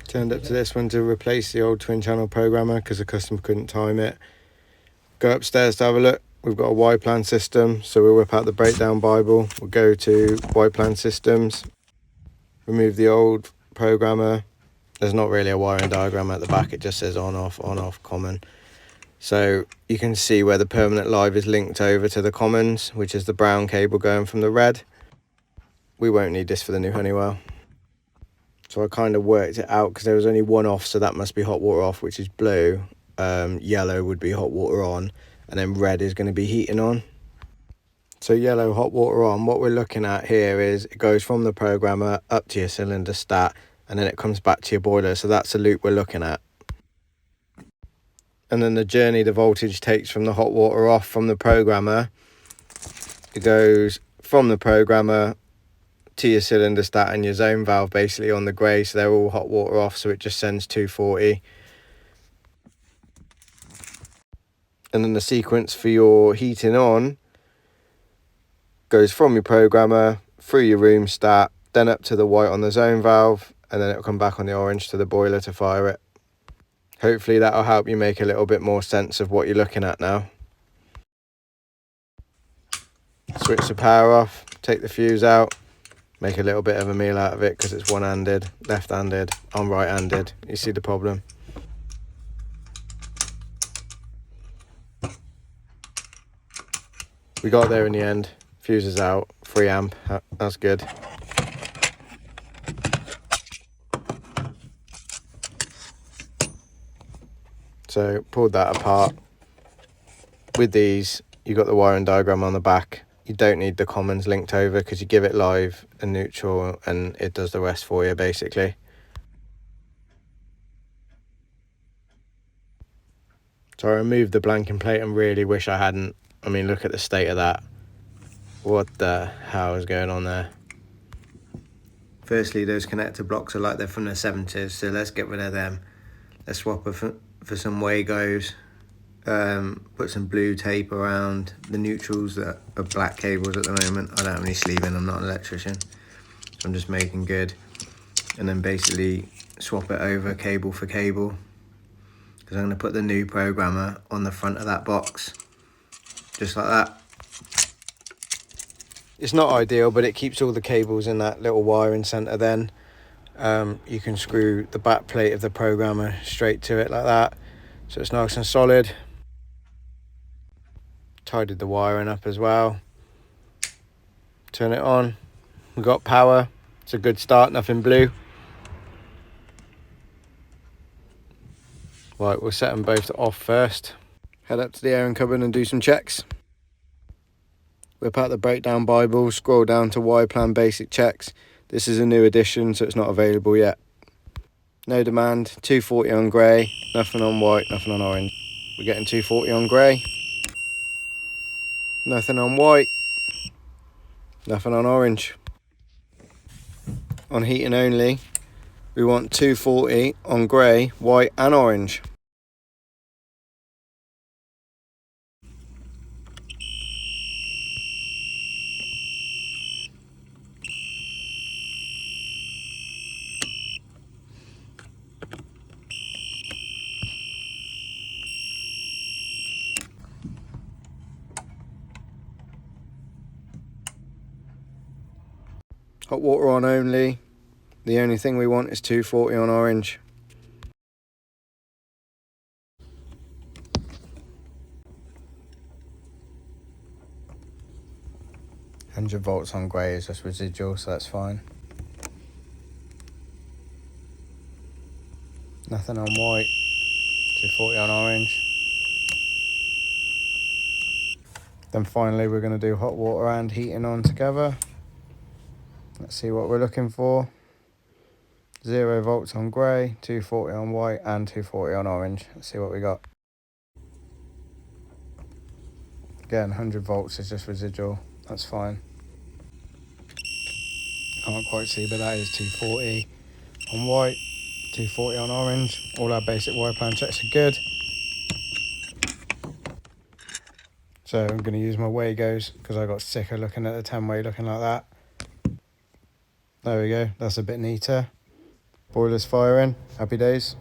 Turned up to this one to replace the old twin channel programmer because the customer couldn't time it. Go upstairs to have a look. We've got a Y-Plan system, so we'll whip out the breakdown Bible. We'll go to Y-Plan systems, remove the old programmer. There's not really a wiring diagram at the back, it just says on, off, common. So you can see where the permanent live is linked over to the commons, which is the brown cable going from the red. We won't need this for the new Honeywell. So I kind of worked it out because there was only one off, so that must be hot water off, which is blue. Yellow would be hot water on, and then red is going to be heating on. So yellow, hot water on. What we're looking at here is it goes from the programmer up to your cylinder stat, and then it comes back to your boiler. So that's the loop we're looking at. And then the journey the voltage takes from the hot water off from the programmer, it goes from the programmer to your cylinder stat and your zone valve basically on the grey, so they're all hot water off, so it just sends 240. And then the sequence for your heating on goes from your programmer through your room stat, then up to the white on the zone valve, and then it'll come back on the orange to the boiler to fire it. Hopefully that'll help you make a little bit more sense of what you're looking at now. Switch the power off, take the fuse out, make a little bit of a meal out of it because it's one-handed, left-handed, I'm right-handed. You see the problem? We got there in the end. Fuse is out, 3 amp, that's good. So pulled that apart. With these, you got the wiring diagram on the back. You don't need the commons linked over because you give it live and neutral and it does the rest for you basically. So I removed the blanking plate and really wish I hadn't. I mean, look at the state of that. What the hell is going on there? Firstly, those connector blocks are like they're from the 70s, so let's get rid of them. Let's swap it for some Wagos. Put some blue tape around the neutrals that are black cables at the moment. I don't have any sleeving, I'm not an electrician, so I'm just making good. And then basically swap it over cable for cable, because I'm going to put the new programmer on the front of that box, just like that. It's not ideal, but it keeps all the cables in that little wiring centre then. You can screw the back plate of the programmer straight to it like that, so it's nice and solid. Tidied the wiring up as well. Turn it on. We got power. It's a good start, nothing blue. Right, we'll set them both to off first. Head up to the airing cupboard and do some checks. Whip out the breakdown Bible, scroll down to Y-Plan basic checks. This is a new edition, so it's not available yet. No demand, 240 on grey, nothing on white, nothing on orange. We're getting 240 on grey, nothing on white, nothing on orange. On heating only, we want 240 on grey, white and orange. Hot water on only. The only thing we want is 240 on orange. £100 on grey is just residual, so that's fine. Nothing on white. 240 on orange. Then finally we're going to do hot water and heating on together. Let's see what we're looking for. 0 volts on grey, 240 on white and 240 on orange. Let's see what we got. Again, 100 volts is just residual, that's fine. Can't quite see, but that is 240 on white, 240 on orange. All our basic Y-Plan checks are good. So I'm going to use my Wagos because I got sick of looking at the 10-way looking like that. There we go, that's a bit neater. Boilers firing, happy days.